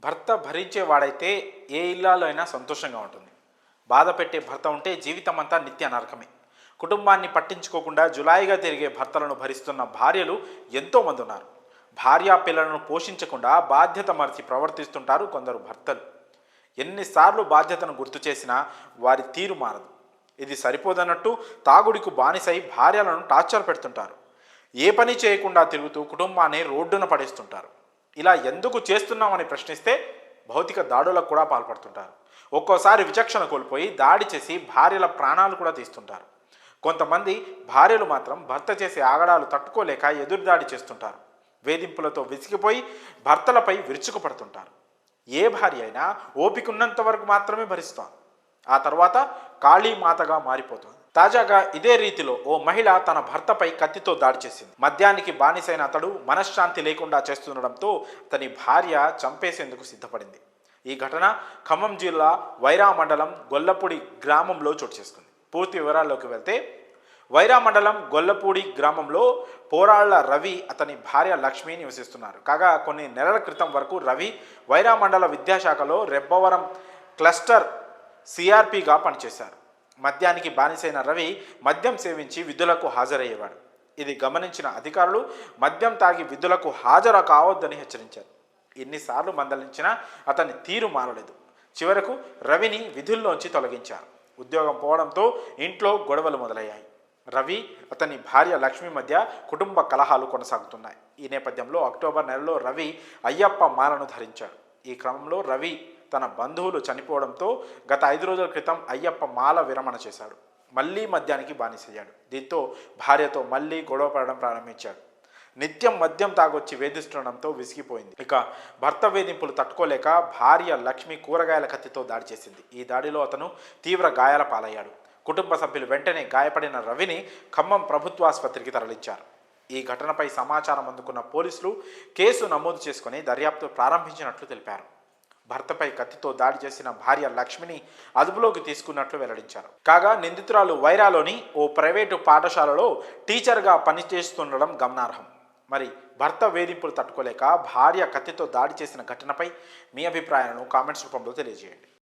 భర్త భరించేవాడైతే ఏ ఇల్లాలో అయినా సంతోషంగా ఉంటుంది. బాధ పెట్టే భర్త ఉంటే జీవితం అంతా నిత్య నరకమే. కుటుంబాన్ని పట్టించుకోకుండా జులాయిగా తిరిగే భర్తలను భరిస్తున్న భార్యలు ఎంతోమంది ఉన్నారు. భార్యా పిల్లలను పోషించకుండా బాధ్యత మరచి ప్రవర్తిస్తుంటారు కొందరు భర్తలు. ఎన్నిసార్లు బాధ్యతను గుర్తు చేసినా వారి తీరు మారదు. ఇది సరిపోదన్నట్టు తాగుడికి బానిసై భార్యలను టార్చర్ పెడుతుంటారు. ఏ పని చేయకుండా తిరుగుతూ కుటుంబాన్ని రోడ్డున పడేస్తుంటారు. ఇలా ఎందుకు చేస్తున్నామని ప్రశ్నిస్తే భౌతిక దాడులకు కూడా పాల్పడుతుంటారు. ఒక్కోసారి విచక్షణ కోల్పోయి దాడి చేసి భార్యల ప్రాణాలు కూడా తీస్తుంటారు. కొంతమంది భార్యలు మాత్రం భర్త చేసే ఆగడాలు తట్టుకోలేక ఎదురుదాడి చేస్తుంటారు. వేధింపులతో విసిగిపోయి భర్తలపై విరుచుకుపడుతుంటారు. ఏ భార్య అయినా ఓపికన్నంత వరకు మాత్రమే భరిస్తాం. ఆ తర్వాత కాళీమాతగా మారిపోతుంది. తాజాగా ఇదే రీతిలో ఓ మహిళ తన భర్తపై కత్తితో దాడి చేసింది. మద్యానికి బానిసైన అతడు మనశ్శాంతి లేకుండా చేస్తుండడంతో అతని భార్య చంపేసేందుకు సిద్ధపడింది. ఈ ఘటన ఖమ్మం జిల్లా వైరా మండలం గొల్లపూడి గ్రామంలో చోటు చేసుకుంది. పూర్తి వివరాల్లోకి వెళ్తే వైరా మండలం గొల్లపూడి గ్రామంలో పోరాళ్ల రవి అతని భార్య లక్ష్మి నివసిస్తున్నారు. కాగా కొన్ని నెలల క్రితం వరకు రవి వైరా మండల విద్యాశాఖలో రెబ్బవరం క్లస్టర్ సిఆర్పిగా పనిచేశారు. మద్యానికి బానిసైన రవి మద్యం సేవించి విధులకు హాజరయ్యేవాడు. ఇది గమనించిన అధికారులు మద్యం తాగి విధులకు హాజరు కావద్దని హెచ్చరించారు. ఎన్నిసార్లు మందలించినా అతని తీరు మారలేదు. చివరకు రవిని విధుల్లోంచి తొలగించారు. ఉద్యోగం పోవడంతో ఇంట్లో గొడవలు మొదలయ్యాయి. రవి అతని భార్య లక్ష్మి మధ్య కుటుంబ కలహాలు కొనసాగుతున్నాయి. ఈ నేపథ్యంలో అక్టోబర్ నెలలో రవి అయ్యప్ప మాలను ధరించాడు. ఈ క్రమంలో రవి తన బంధువులు చనిపోవడంతో గత 5 రోజుల క్రితం అయ్యప్ప మాల విరమణ చేశాడు. మళ్ళీ మద్యానికి బానిసయ్యాడు. దీంతో భార్యతో మళ్ళీ గొడవ పడడం ప్రారంభించాడు. నిత్యం మద్యం తాగొచ్చి వేధిస్తుండడంతో విసిగిపోయింది. ఇక భర్త వేధింపులు తట్టుకోలేక భార్య లక్ష్మి కూరగాయల కత్తితో దాడి చేసింది. ఈ దాడిలో అతను తీవ్ర గాయాల పాలయ్యాడు. కుటుంబ సభ్యులు వెంటనే గాయపడిన రవిని ఖమ్మం ప్రభుత్వాసుపత్రికి తరలించారు. ఈ ఘటనపై సమాచారం అందుకున్న పోలీసులు కేసు నమోదు చేసుకుని దర్యాప్తు ప్రారంభించినట్లు తెలిపారు. భర్తపై కత్తితో దాడి చేసిన భార్య లక్ష్మిని అదుపులోకి తీసుకున్నట్లు వెల్లడించారు. కాగా నిందితురాలు వైరాలోని ఓ ప్రైవేటు పాఠశాలలో టీచర్గా పనిచేస్తుండడం గమనార్హం. మరి భర్త వేధింపులు తట్టుకోలేక భార్య కత్తితో దాడి చేసిన ఘటనపై మీ అభిప్రాయాలను కామెంట్స్ రూపంలో తెలియజేయండి.